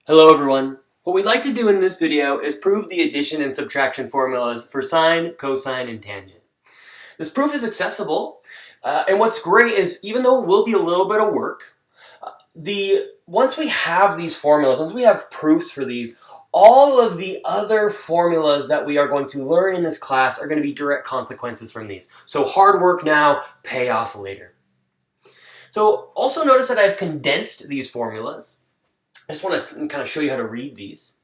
Hello everyone. What we'd like to do in this video is prove the addition and subtraction formulas for sine, cosine, and tangent. This proof is accessible, and what's great is even though it will be a little bit of work, once we have these formulas, once we have proofs for these, all of the other formulas that we are going to learn in this class are going to be direct consequences from these. So hard work now, pay off later. So also notice that I've condensed these formulas. I just want to kind of show you how to read these.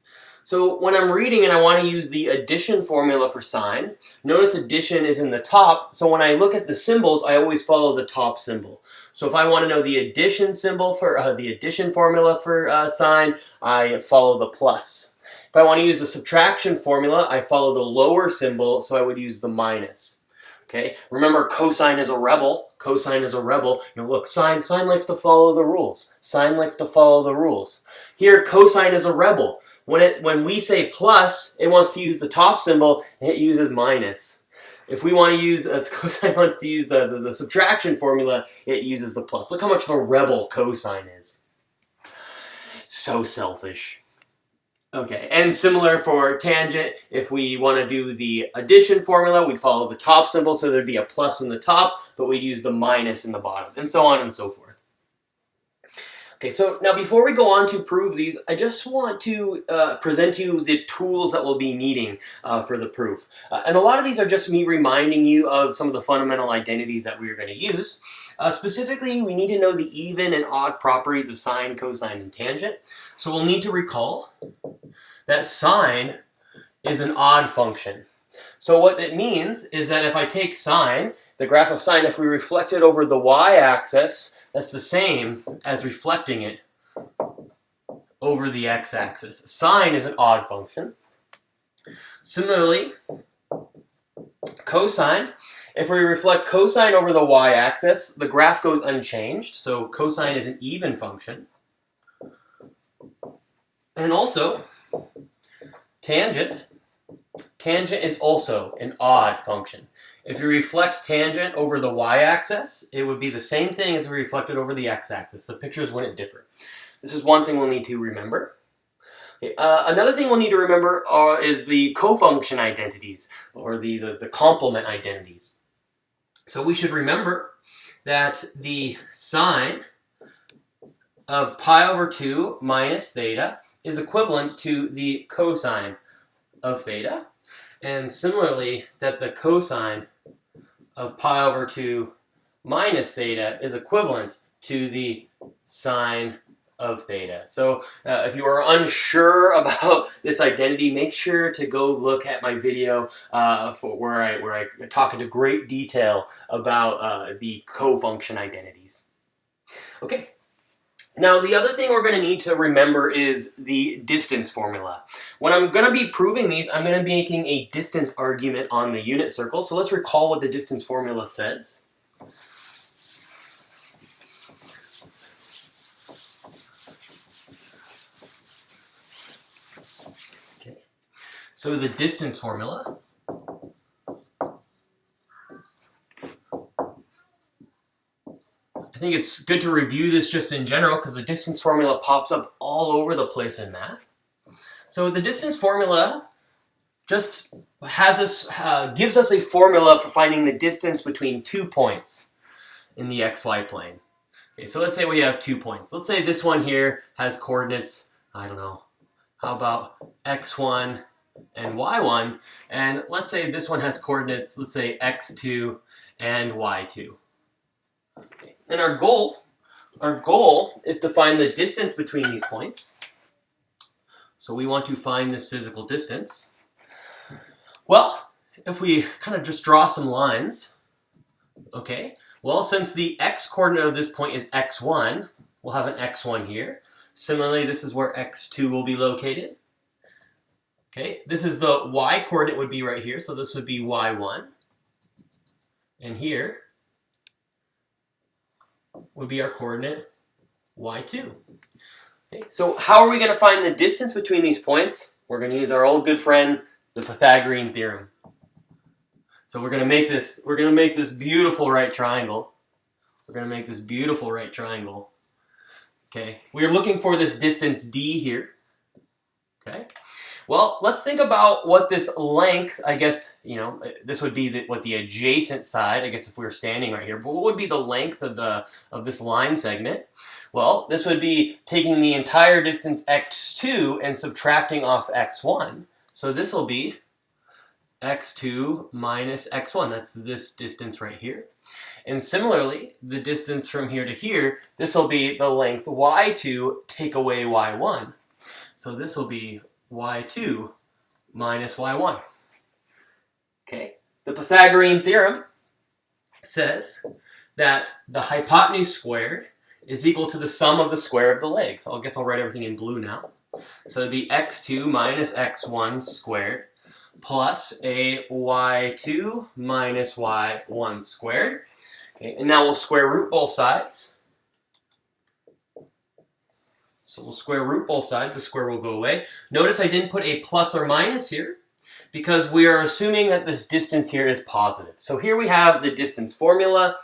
So when I'm reading and I want to use the addition formula for sine, notice addition is in the top, so when I look at the symbols, I always follow the top symbol. So if I want to know the addition symbol for the addition formula for sine, I follow the plus. If I want to use the subtraction formula, I follow the lower symbol, so I would use the minus. Okay, remember cosine is a rebel. Cosine is a rebel. You know, look, sine likes to follow the rules. Sine likes to follow the rules. Here, cosine is a rebel. When we say plus, it wants to use the top symbol, and it uses minus. If we want to use, if cosine wants to use the subtraction formula, it uses the plus. Look how much of a rebel cosine is. So selfish. Okay, and similar for tangent, if we want to do the addition formula, we'd follow the top symbol, so there'd be a plus in the top, but we'd use the minus in the bottom, and so on and so forth. Okay, so now before we go on to prove these, I just want to present to you the tools that we'll be needing for the proof. And a lot of these are just me reminding you of some of the fundamental identities that we are going to use. Specifically, we need to know the even and odd properties of sine, cosine, and tangent. So we'll need to recall that sine is an odd function. So what it means is that if I take sine, the graph of sine, if we reflect it over the y-axis, that's the same as reflecting it over the x-axis. Sine is an odd function. Similarly, cosine, if we reflect cosine over the y-axis, the graph goes unchanged, so cosine is an even function. And also, tangent is also an odd function. If you reflect tangent over the y-axis, it would be the same thing as we reflected over the x-axis. The pictures wouldn't differ. This is one thing we'll need to remember. Okay, another thing we'll need to remember is the cofunction identities, or the complement identities. So we should remember that the sine of pi over 2 minus theta is equivalent to the cosine of theta. And similarly, that the cosine of pi over 2 minus theta is equivalent to the sine of theta. So if you are unsure about this identity, make sure to go look at my video where I talk into great detail about the cofunction identities. Okay. Now, the other thing we're going to need to remember is the distance formula. When I'm going to be proving these, I'm going to be making a distance argument on the unit circle. So let's recall what the distance formula says. Okay. So the distance formula I think it's good to review this just in general because the distance formula pops up all over the place in math. So the distance formula just gives us a formula for finding the distance between 2 points in the xy plane. Okay, so let's say we have 2 points. Let's say this one here has coordinates, I don't know, how about x1 and y1, and let's say this one has coordinates, let's say x2 and y2. Okay. And our goal is to find the distance between these points. So we want to find this physical distance. Well, if we kind of just draw some lines, okay, well, since the x-coordinate of this point is x1, we'll have an x1 here. Similarly, this is where x2 will be located. Okay, this is the y-coordinate would be right here, so this would be y1. And here would be our coordinate y2. Okay, so how are we going to find the distance between these points? We're going to use our old good friend, the Pythagorean theorem. So we're going to make this beautiful right triangle. We're going to make this beautiful right triangle. Okay, we're looking for this distance d here. Okay. Well, let's think about what this length, I guess, this would be what the adjacent side, I guess if we were standing right here, but what would be the length of this line segment? Well, this would be taking the entire distance x2 and subtracting off x1. So this will be x2 minus x1. That's this distance right here. And similarly, the distance from here to here, this will be the length y2 take away y1. So this will be y2 minus y1. Okay. The Pythagorean theorem says that the hypotenuse squared is equal to the sum of the square of the legs. So I guess I'll write everything in blue now. So it'd be x2 minus x1 squared plus a y2 minus y1 squared. Okay, and now we'll square root both sides. So we'll square root both sides, the square will go away. Notice I didn't put a plus or minus here because we are assuming that this distance here is positive. So here we have the distance formula.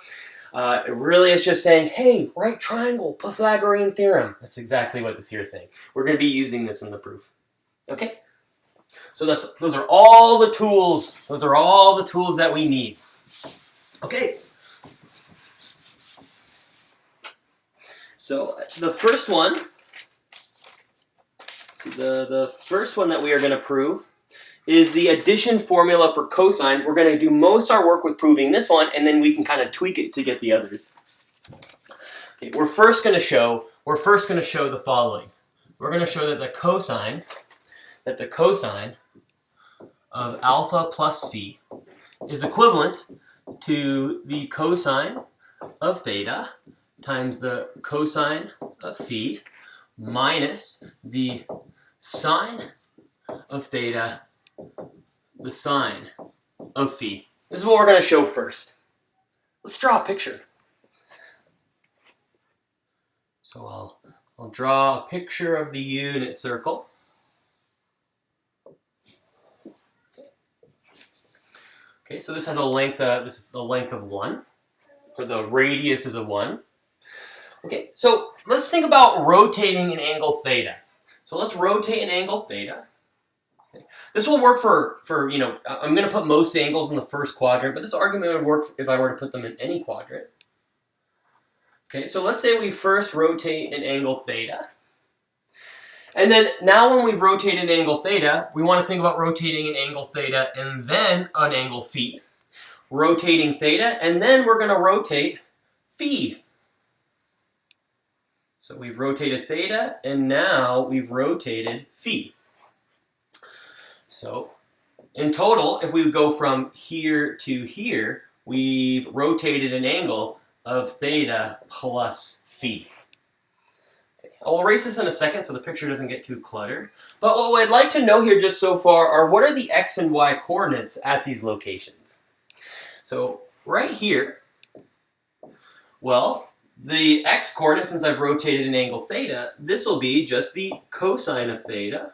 It really is just saying, hey, right triangle, Pythagorean theorem. That's exactly what this here is saying. We're going to be using this in the proof. Okay? So those are all the tools. Those are all the tools that we need. Okay. So the first one, the first one that we are going to prove is the addition formula for cosine. We're going to do most of our work with proving this one, and then we can kind of tweak it to get the others. Okay, we're first going to show the following. We're going to show that the cosine of alpha plus phi is equivalent to the cosine of theta times the cosine of phi minus the sine of theta, the sine of phi. This is what we're going to show first. Let's draw a picture. So I'll draw a picture of the unit circle. Okay, so this has a length, this is the length of 1, or the radius is of 1. Okay, so let's think about rotating an angle theta. So let's rotate an angle theta. Okay. This will work for I'm going to put most angles in the first quadrant, but this argument would work if I were to put them in any quadrant. Okay, so let's say we first rotate an angle theta. And then now when we've rotated an angle theta, we want to think about rotating an angle theta and then an angle phi. Rotating theta, and then we're going to rotate phi. So we've rotated theta, and now we've rotated phi. So in total, if we go from here to here, we've rotated an angle of theta plus phi. I'll erase this in a second so the picture doesn't get too cluttered. But what I'd like to know here just so far are what are the x and y coordinates at these locations. So right here, well, the x coordinate, since I've rotated an angle theta, this will be just the cosine of theta,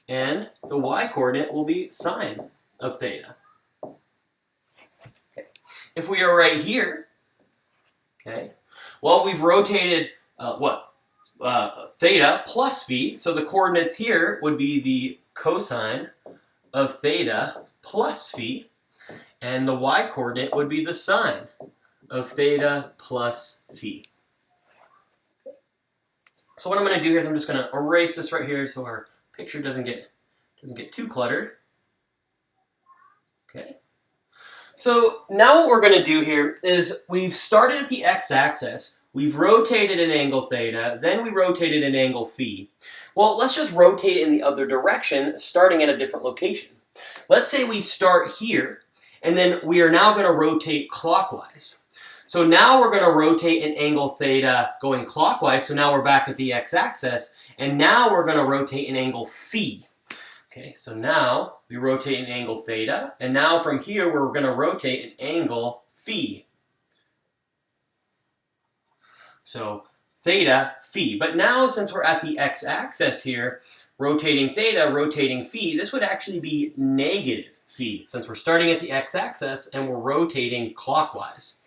and the y coordinate will be sine of theta. Okay. If we are right here, okay, well, we've rotated theta plus phi, so the coordinates here would be the cosine of theta plus phi, and the y coordinate would be the sine of theta plus phi. So what I'm going to do here is I'm just going to erase this right here so our picture doesn't get too cluttered. Okay. So now what we're going to do here is we've started at the x-axis, we've rotated an angle theta, then we rotated an angle phi. Well, let's just rotate in the other direction, starting at a different location. Let's say we start here, and then we are now going to rotate clockwise. So now we're going to rotate an angle theta going clockwise, so now we're back at the x-axis, and now we're going to rotate an angle phi. Okay, so now we rotate an angle theta, and now from here we're going to rotate an angle phi. So theta, phi. But now since we're at the x-axis here, rotating theta, rotating phi, this would actually be negative phi, since we're starting at the x-axis and we're rotating clockwise.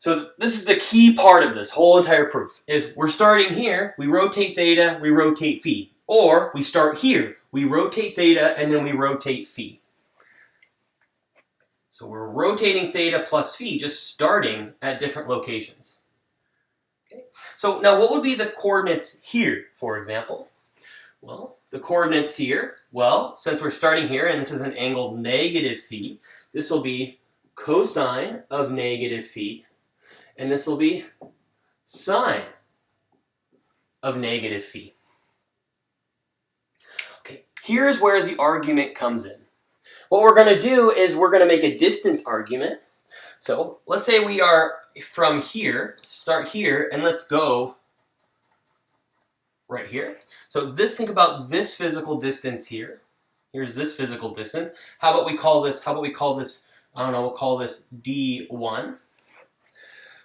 So this is the key part of this whole entire proof, is we're starting here, we rotate theta, we rotate phi. Or we start here. We rotate theta and then we rotate phi. So we're rotating theta plus phi, just starting at different locations. Okay. So now what would be the coordinates here, for example? Well, the coordinates here, well, since we're starting here and this is an angle negative phi, this will be cosine of negative phi, and this will be sine of negative phi. Okay, here's where the argument comes in. What we're going to do is we're going to make a distance argument. So let's say we are from here, start here, and let's go right here. So think about this physical distance here. Here's this physical distance. How about we call this, I don't know, we'll call this D1.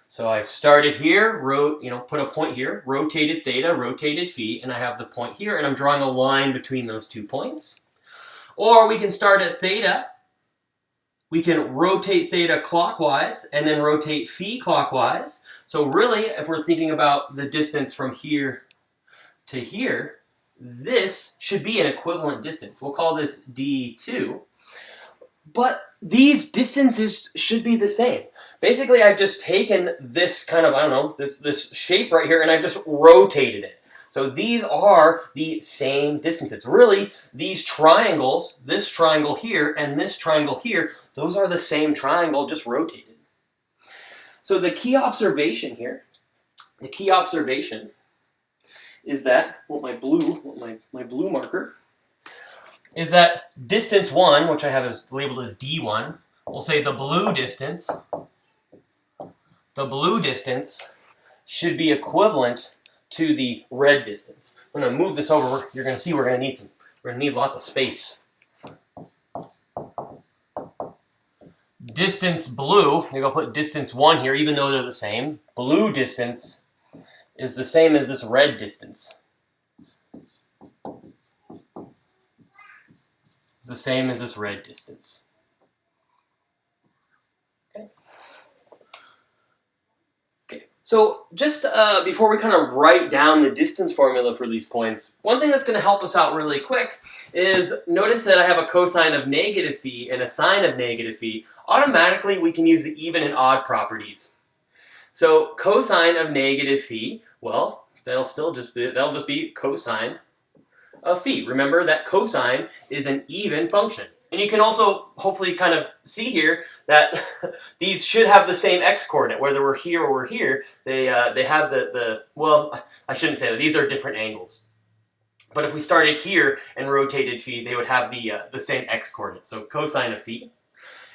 So I've started here, put a point here, rotated theta, rotated phi, and I have the point here, and I'm drawing a line between those 2 points. Or we can start at theta. We can rotate theta clockwise and then rotate phi clockwise. So really, if we're thinking about the distance from here to here, this should be an equivalent distance. We'll call this D2. But these distances should be the same. Basically, I've just taken this kind of, I don't know, this shape right here, and I've just rotated it. So these are the same distances. Really, these triangles, this triangle here and this triangle here, those are the same triangle, just rotated. So the key observation here, is that, my blue marker, is that distance 1, which I have as labeled as D1, we'll say the blue distance should be equivalent to the red distance. I'm going to move this over. You're going to see we're going to need lots of space. Distance blue, maybe I'll put distance 1 here, even though they're the same. Blue distance is the same as this red distance. It's the same as this red distance. So just before we kind of write down the distance formula for these points, one thing that's going to help us out really quick is notice that I have a cosine of negative phi and a sine of negative phi. Automatically, we can use the even and odd properties. So cosine of negative phi, well, that'll just be cosine of phi. Remember that cosine is an even function. And you can also hopefully kind of see here that these should have the same x-coordinate, whether we're here or we're here. They have well, I shouldn't say that. These are different angles. But if we started here and rotated phi, they would have the same x-coordinate. So cosine of phi.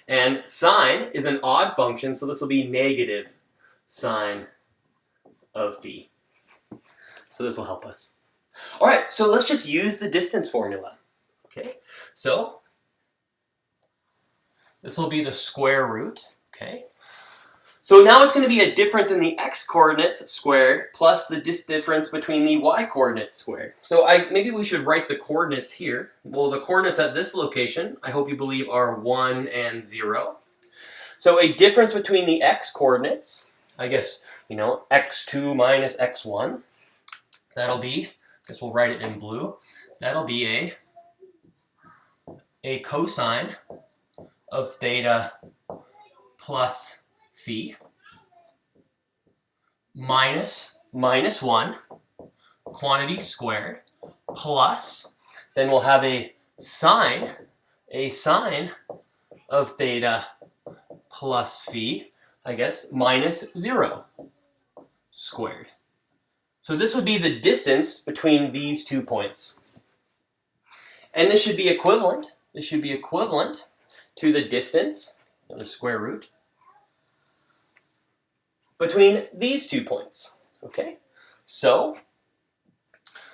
And sine is an odd function, so this will be negative sine of phi. So this will help us. All right, so let's just use the distance formula. Okay, so this will be the square root, okay? So now it's going to be a difference in the x-coordinates squared plus the difference between the y-coordinates squared. So maybe we should write the coordinates here. Well, the coordinates at this location, I hope you believe, are 1 and 0. So a difference between the x-coordinates, I guess, x2 minus x1, that'll be, I guess we'll write it in blue, that'll be a cosine of theta plus phi minus 1 quantity squared plus, then we'll have a sine of theta plus phi, I guess, minus 0 squared. So this would be the distance between these 2 points. And this should be equivalent. This should be equivalent to the distance, another square root, between these 2 points. Okay? So,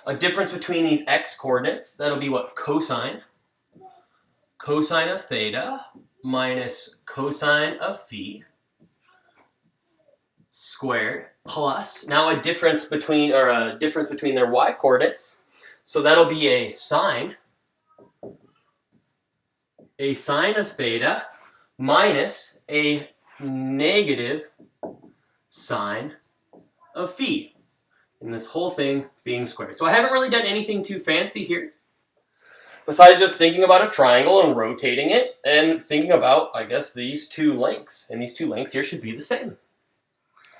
a difference between these x-coordinates, that'll be what? Cosine of theta minus cosine of phi squared plus, now a difference between their y-coordinates, so that'll be a sine of theta minus a negative sine of phi. and this whole thing being squared. So I haven't really done anything too fancy here, besides just thinking about a triangle and rotating it, and thinking about, I guess, these two lengths. And these two lengths here should be the same.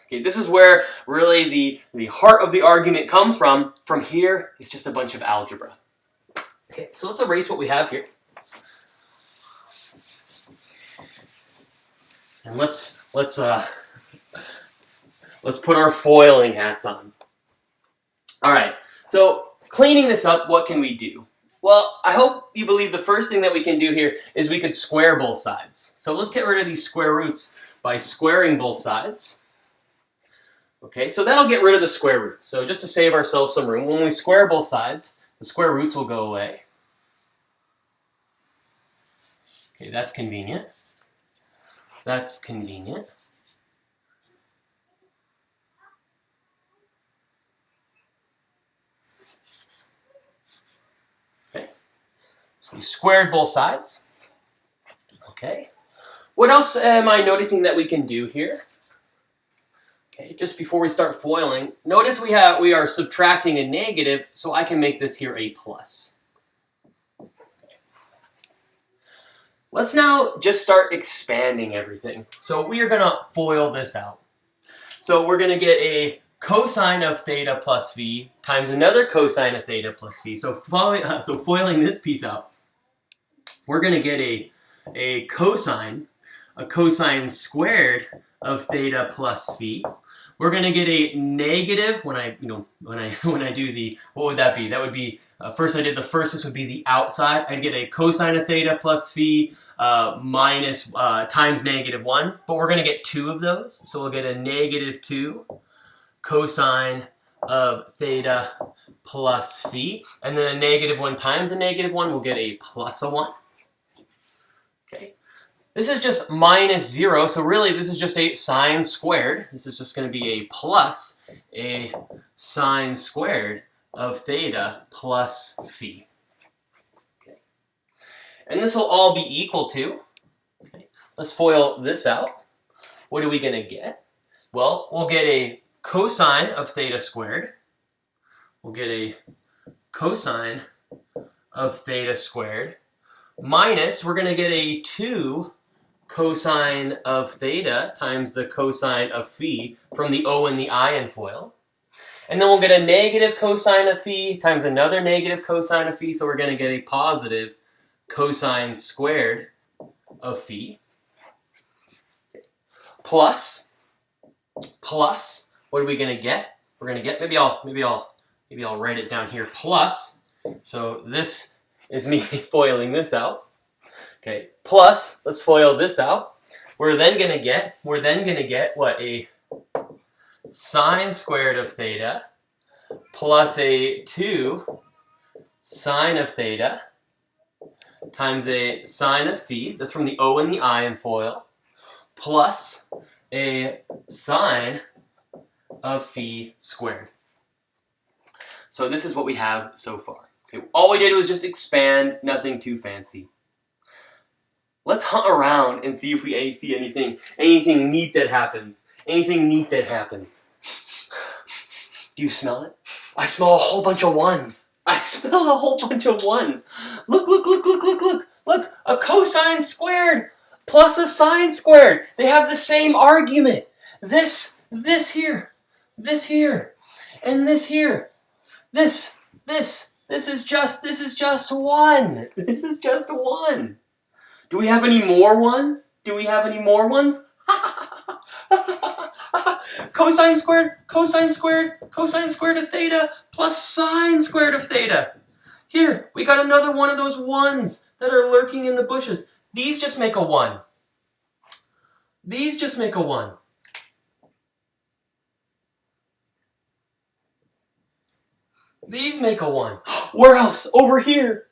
Okay, this is where really the heart of the argument comes from. From here, it's just a bunch of algebra. Okay, so let's erase what we have here. And let's put our foiling hats on. All right, so cleaning this up, what can we do? Well, I hope you believe the first thing that we can do here is we could square both sides. So let's get rid of these square roots by squaring both sides. Okay, so that'll get rid of the square roots. So just to save ourselves some room, when we square both sides, the square roots will go away. Okay, that's convenient. That's convenient. Okay, so we squared both sides. Okay, what else am I noticing that we can do here? Okay, just before we start foiling, notice we are subtracting a negative, so I can make this here a plus. Let's now just start expanding everything. So we are going to FOIL this out. So we're going to get a cosine of theta plus phi times another cosine of theta plus phi. So foiling this piece out, we're going to get a cosine squared of theta plus phi. We're going to get a negative, when I do the, what would that be? That would be, first I did the first, this would be the outside. I'd get a cosine of theta plus phi minus times -1, but we're going to get 2 of those. So we'll get a -2 cosine of theta plus phi, and then a -1 times a -1, we'll get a plus a 1. Okay. This is just -0, so really this is just a sine squared. This is just going to be a plus a sine squared of theta plus phi. Okay. And this will all be equal to, okay, let's FOIL this out. What are we going to get? Well, we'll get a cosine of theta squared. We'll get a cosine of theta squared minus, we're going to get a 2 cosine of theta times the cosine of phi from the O and the I in FOIL. And then we'll get a negative cosine of phi times another negative cosine of phi, so we're going to get a positive cosine squared of phi. Plus, what are we going to get? We're going to get, maybe I'll write it down here, plus, so this is me foiling this out. Okay, plus, let's FOIL this out. We're then going to get what? A sine squared of theta plus a 2 sine of theta times a sine of phi, that's from the O and the I in FOIL, plus a sine of phi squared. So this is what we have so far. Okay, all we did was just expand, nothing too fancy. Let's hunt around and see if we see anything neat that happens. Anything neat that happens. Do you smell it? I smell a whole bunch of ones. I smell a whole bunch of ones. Look. Look, a cosine squared plus a sine squared. They have the same argument. This here, and this here. This is just one. This is just one. Do we have any more ones? Cosine squared of theta plus sine squared of theta. Here, we got another one of those ones that are lurking in the bushes. These just make a 1. These just make a 1. These make a 1. Where else? Over here.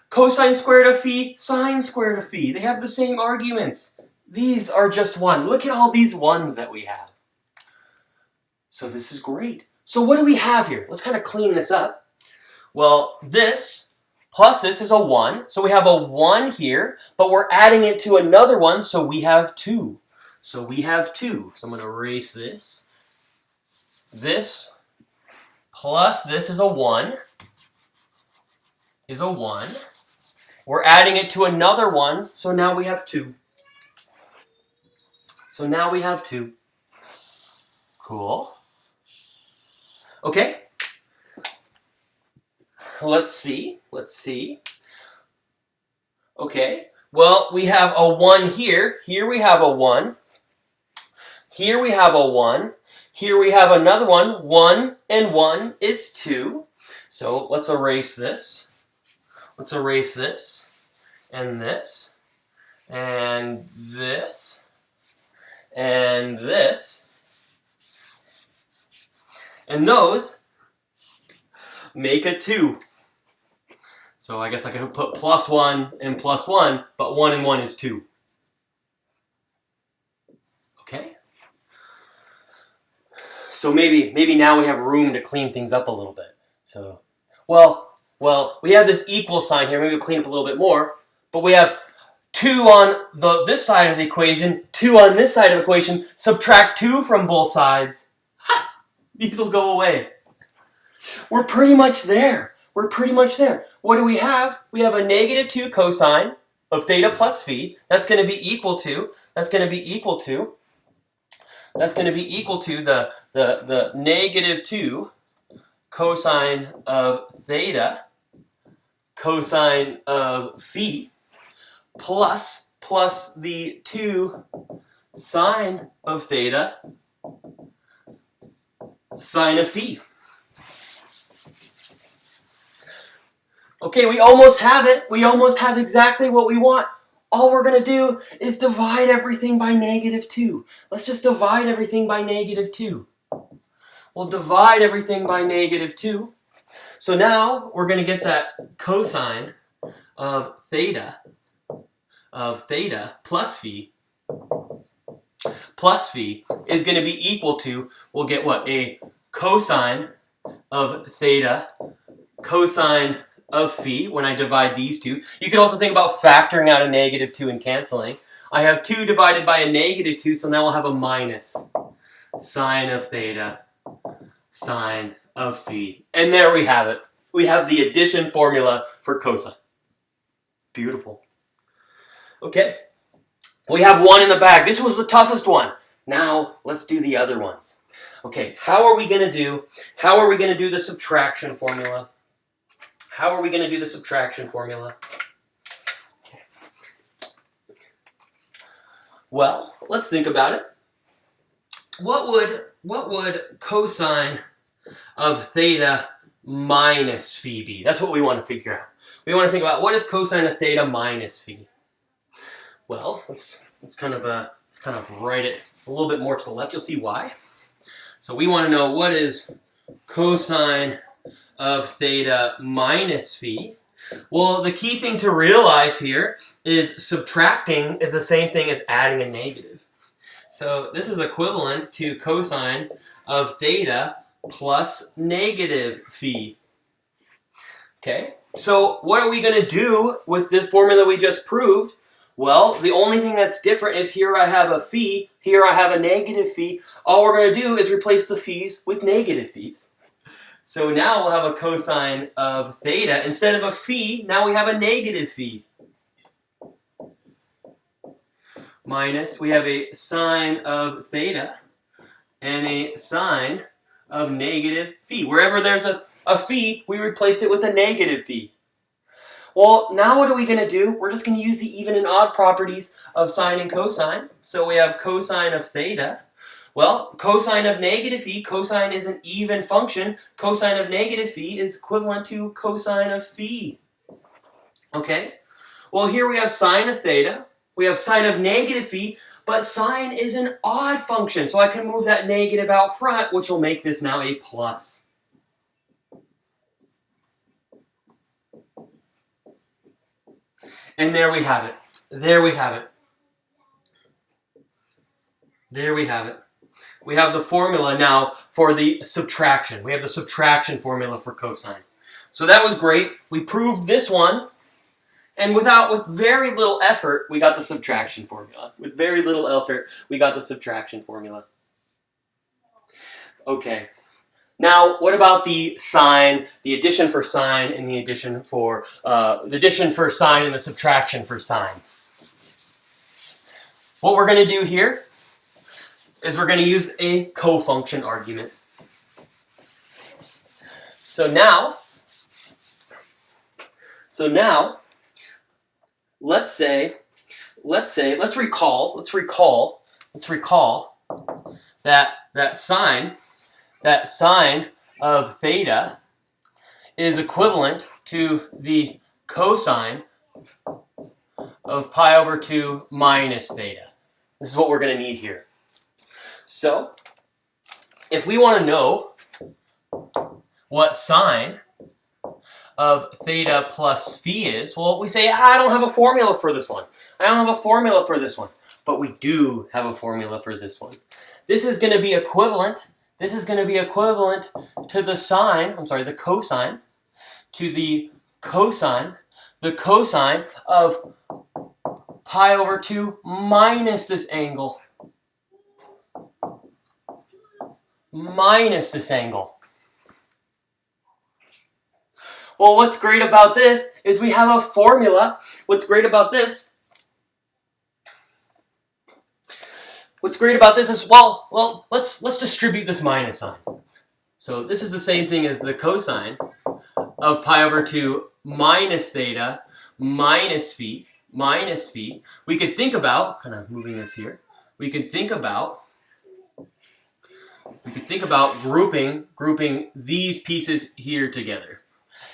Cosine squared of phi, sine squared of phi. They have the same arguments. These are just 1. Look at all these 1s that we have. So this is great. So what do we have here? Let's kind of clean this up. Well, this plus this is a 1. So we have a 1 here, but we're adding it to another one, so we have 2. So we have 2. So I'm going to erase this. This plus this is a 1. Is a 1. We're adding it to another 1, so now we have 2. So now we have 2. Cool. Okay. Let's see. Okay. Well, we have a 1 here. Here we have a 1. Here we have a 1. Here we have another 1. 1 and 1 is 2. So let's erase this. Let's erase this. And this. And this. And this. And those make a 2. So I guess I could put plus 1 and plus 1, but 1 and 1 is 2. Okay? So maybe now we have room to clean things up a little bit. So, well, we have this equal sign here. Maybe we'll clean up a little bit more. But we have 2 on this side of the equation, 2 on this side of the equation. Subtract 2 from both sides. These will go away. We're pretty much there. We're pretty much there. What do we have? We have a negative 2 cosine of theta plus phi. That's going to be equal to the negative 2 cosine of theta cosine of phi plus the 2 sine of theta sine of phi. Okay, we almost have it. We almost have exactly what we want. All we're going to do is divide everything by negative 2. Let's just divide everything by negative 2. We'll divide everything by negative 2. So now we're going to get that cosine of theta plus phi is going to be equal to, we'll get what? A cosine of theta cosine of phi when I divide these two. You could also think about factoring out a negative 2 and canceling. I have 2 divided by a negative 2, so now we'll have a minus sine of theta sine of phi. And there we have it. We have the addition formula for cosine. Beautiful. Okay. We have 1 in the bag. This was the toughest one. Now, let's do the other ones. Okay, how are we going to do the subtraction formula? How are we going to do the subtraction formula? Okay. Well, let's think about it. What would cosine of theta minus phi be? That's what we want to figure out. We want to think about what is cosine of theta minus phi. Well, let's kind of write it a little bit more to the left. You'll see why. So we want to know what is cosine of theta minus phi. Well, the key thing to realize here is subtracting is the same thing as adding a negative. So this is equivalent to cosine of theta plus negative phi. Okay, so what are we going to do with the formula we just proved? Well, the only thing that's different is here I have a phi, here I have a negative phi. All we're going to do is replace the phi's with negative phi's. So now we'll have a cosine of theta. Instead of a phi, now we have a negative phi. Minus, we have a sine of theta and a sine of negative phi. Wherever there's a phi, we replaced it with a negative phi. Well, now what are we going to do? We're just going to use the even and odd properties of sine and cosine. So we have cosine of theta. Well, cosine of negative phi, cosine is an even function. Cosine of negative phi is equivalent to cosine of phi. Okay? Well, here we have sine of theta. We have sine of negative phi, but sine is an odd function. So I can move that negative out front, which will make this now a plus. And there we have it. There we have it. There we have it. We have the formula now for the subtraction. We have the subtraction formula for cosine. So that was great. We proved this one. And with very little effort, we got the subtraction formula. With very little effort, we got the subtraction formula. Okay. Now, what about the sign, the addition for sign, and the addition for sign and the subtraction for sign? What we're going to do here is we're going to use a co-function argument. So now, let's recall that sine of theta is equivalent to the cosine of pi over 2 minus theta. This is what we're going to need here. So, if we want to know what sine of theta plus phi is, well, we say, I don't have a formula for this one. But we do have a formula for this one. This is going to be equivalent to the cosine, the cosine of pi over 2 minus this angle. Well, what's great about this is we have a formula. What's great about this is, well, let's distribute this minus sign. So this is the same thing as the cosine of pi over 2 minus theta minus phi. We could think about, kind of moving this here, we could think about grouping these pieces here together.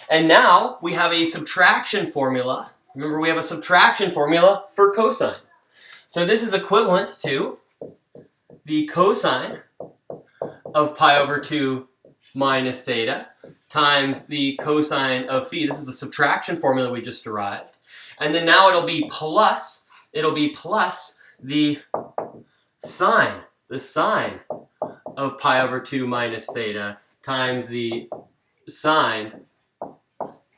And now we have a subtraction formula. Remember, we have a subtraction formula for cosine. So this is equivalent to the cosine of pi over 2 minus theta times the cosine of phi. This is the subtraction formula we just derived. And then now it'll be plus the sine of pi over 2 minus theta times the sine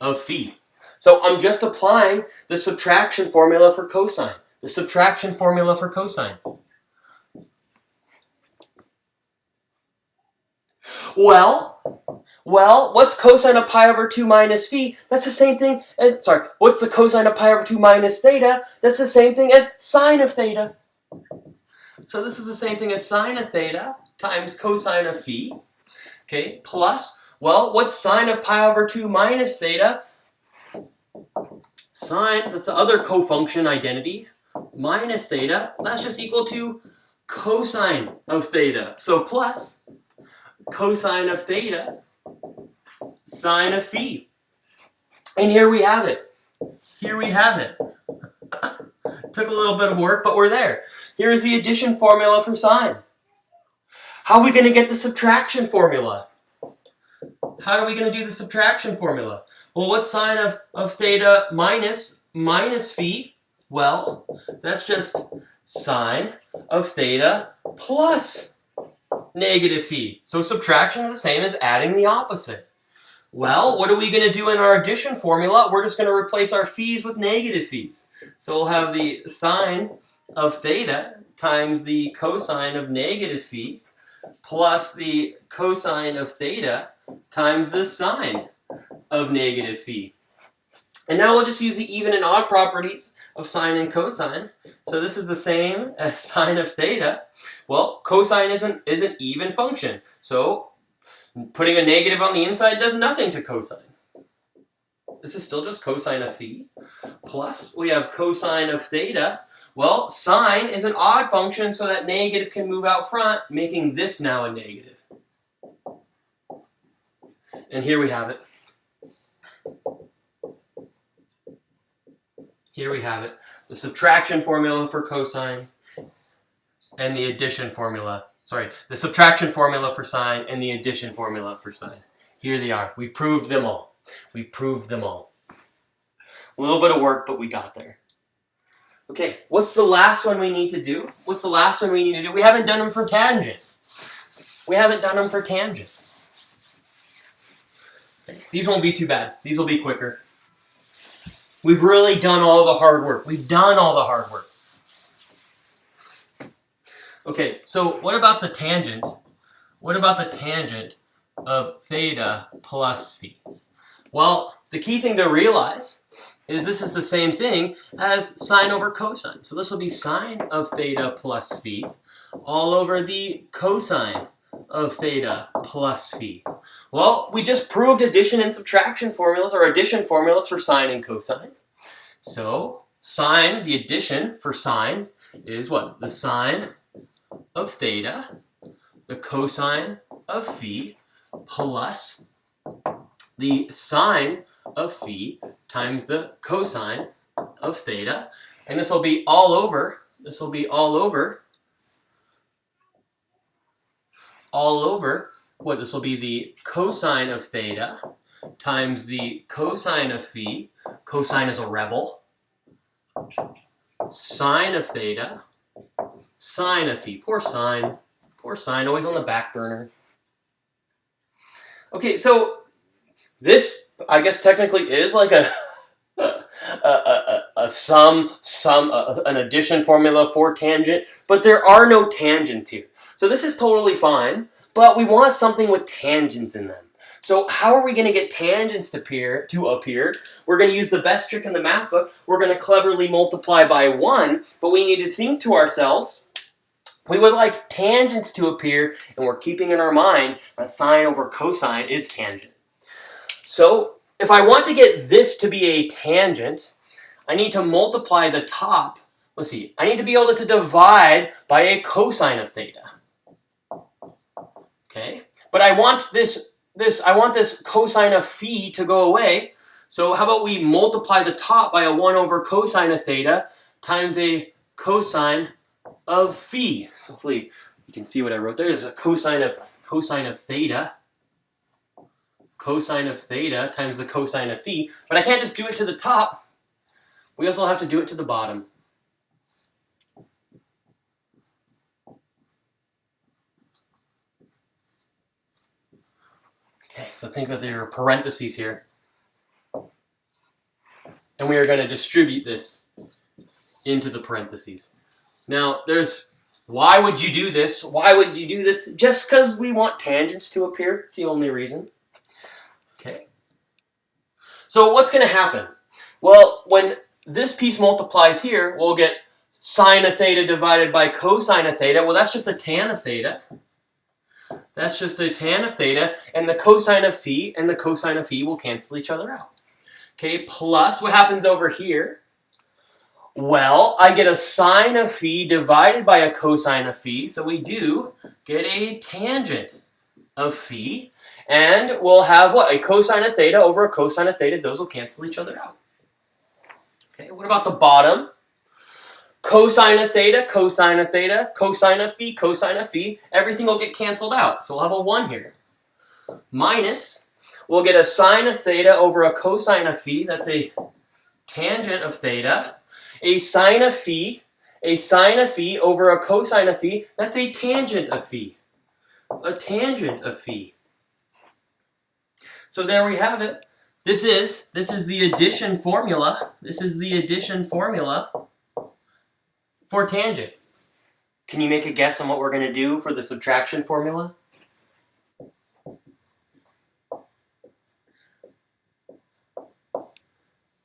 of phi. So I'm just applying the subtraction formula for cosine. Well, what's cosine of pi over 2 minus phi? That's the same thing as, what's the cosine of pi over 2 minus theta? That's the same thing as sine of theta. So this is the same thing as sine of theta times cosine of phi. Okay, plus, well, what's sine of pi over 2 minus theta? Sine, that's the other cofunction identity, minus theta, that's just equal to cosine of theta. So plus cosine of theta sine of phi. And here we have it. Took a little bit of work, but we're there. Here is the addition formula for sine. How are we going to get the subtraction formula? How are we going to do the subtraction formula? Well, what's sine of theta minus phi? Well, that's just sine of theta plus negative phi. So subtraction is the same as adding the opposite. Well, what are we going to do in our addition formula? We're just going to replace our phi's with negative phi's. So we'll have the sine of theta times the cosine of negative phi plus the cosine of theta times the sine of negative phi. And now we'll just use the even and odd properties of sine and cosine. So this is the same as sine of theta. Well, cosine is an even function. So putting a negative on the inside does nothing to cosine. This is still just cosine of phi. Plus, we have cosine of theta. Well, sine is an odd function, so that negative can move out front, making this now a negative. And here we have it. The subtraction formula for cosine and the addition formula. The subtraction formula for sine and the addition formula for sine. Here they are. We've proved them all. A little bit of work, but we got there. Okay, what's the last one we need to do? We haven't done them for tangent. These won't be too bad. These will be quicker. We've really done all the hard work. We've done all the hard work. Okay, so what about the tangent? What about the tangent of theta plus phi? Well, the key thing to realize is this is the same thing as sine over cosine. So this will be sine of theta plus phi all over the cosine of theta plus phi. Well, we just proved addition and subtraction formulas, or addition formulas for sine and cosine. So sine, the addition for sine is what? The sine of theta, the cosine of phi, plus the sine of phi times the cosine of theta. And this will be all over, what? This will be the cosine of theta times the cosine of phi. Cosine is a rebel. Sine of theta, sine of phi. Poor sine, always on the back burner. Okay, so this, I guess, technically is like an addition formula for tangent, but there are no tangents here. So this is totally fine, but we want something with tangents in them. So how are we going to get tangents to appear? We're going to use the best trick in the math book. We're going to cleverly multiply by 1, but we need to think to ourselves, we would like tangents to appear, and we're keeping in our mind that sine over cosine is tangent. So if I want to get this to be a tangent, I need to multiply the top. Let's see, I need to be able to divide by a cosine of theta. Okay, but I want this cosine of phi to go away. So how about we multiply the top by a 1 over cosine of theta times a cosine of phi. So hopefully you can see what I wrote there. There's a cosine of theta. Cosine of theta times the cosine of phi. But I can't just do it to the top. We also have to do it to the bottom. Okay, so think that there are parentheses here. And we are going to distribute this into the parentheses. Now, why would you do this? Why would you do this? Just because we want tangents to appear. It's the only reason. Okay. So what's going to happen? Well, when this piece multiplies here, we'll get sine of theta divided by cosine of theta. Well, that's just a tan of theta. That's just a tan of theta. And the cosine of phi and the cosine of phi will cancel each other out. Okay, plus what happens over here? Well, I get a sine of phi divided by a cosine of phi, so we do get a tangent of phi, and we'll have what? A cosine of theta over a cosine of theta. Those will cancel each other out. Okay, what about the bottom? Cosine of theta, cosine of theta, cosine of phi, cosine of phi. Everything will get canceled out, so we'll have a 1 here. Minus, we'll get a sine of theta over a cosine of phi. That's a tangent of theta. A sine of phi over a cosine of phi, that's a tangent of phi. A tangent of phi. So there we have it. This is the addition formula. This is the addition formula for tangent. Can you make a guess on what we're going to do for the subtraction formula?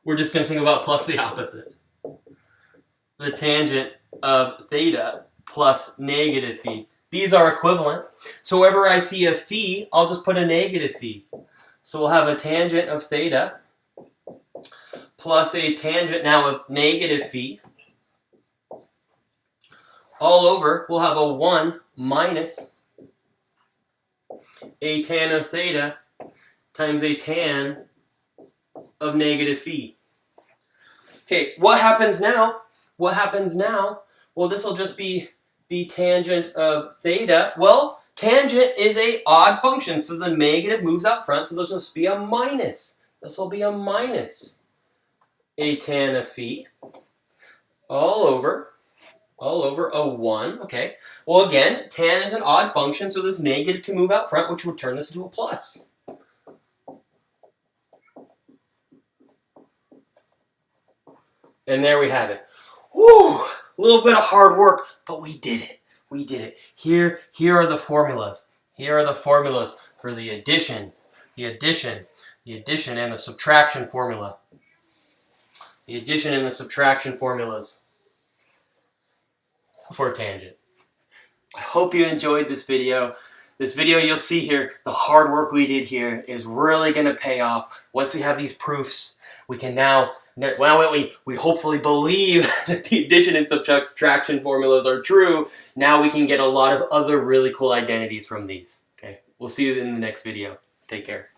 We're just going to think about plus the opposite. The tangent of theta plus negative phi. These are equivalent. So wherever I see a phi, I'll just put a negative phi. So we'll have a tangent of theta plus a tangent now of negative phi. All over, we'll have a 1 minus a tan of theta times a tan of negative phi. Okay, what happens now? What happens now? Well, this will just be the tangent of theta. Well, tangent is an odd function, so the negative moves out front, so this must be a minus. This will be a minus a tan of phi all over a 1. Okay. Well, again, tan is an odd function, so this negative can move out front, which will turn this into a plus. And there we have it. Woo! A little bit of hard work, but we did it. We did it. Here are the formulas. Here are the formulas for the addition, and the subtraction formula. The addition and the subtraction formulas for tangent. I hope you enjoyed this video. This video, you'll see here, the hard work we did here is really going to pay off. Once we have these proofs, we can now, we hopefully believe that the addition and subtraction formulas are true. Now we can get a lot of other really cool identities from these. Okay, we'll see you in the next video. Take care.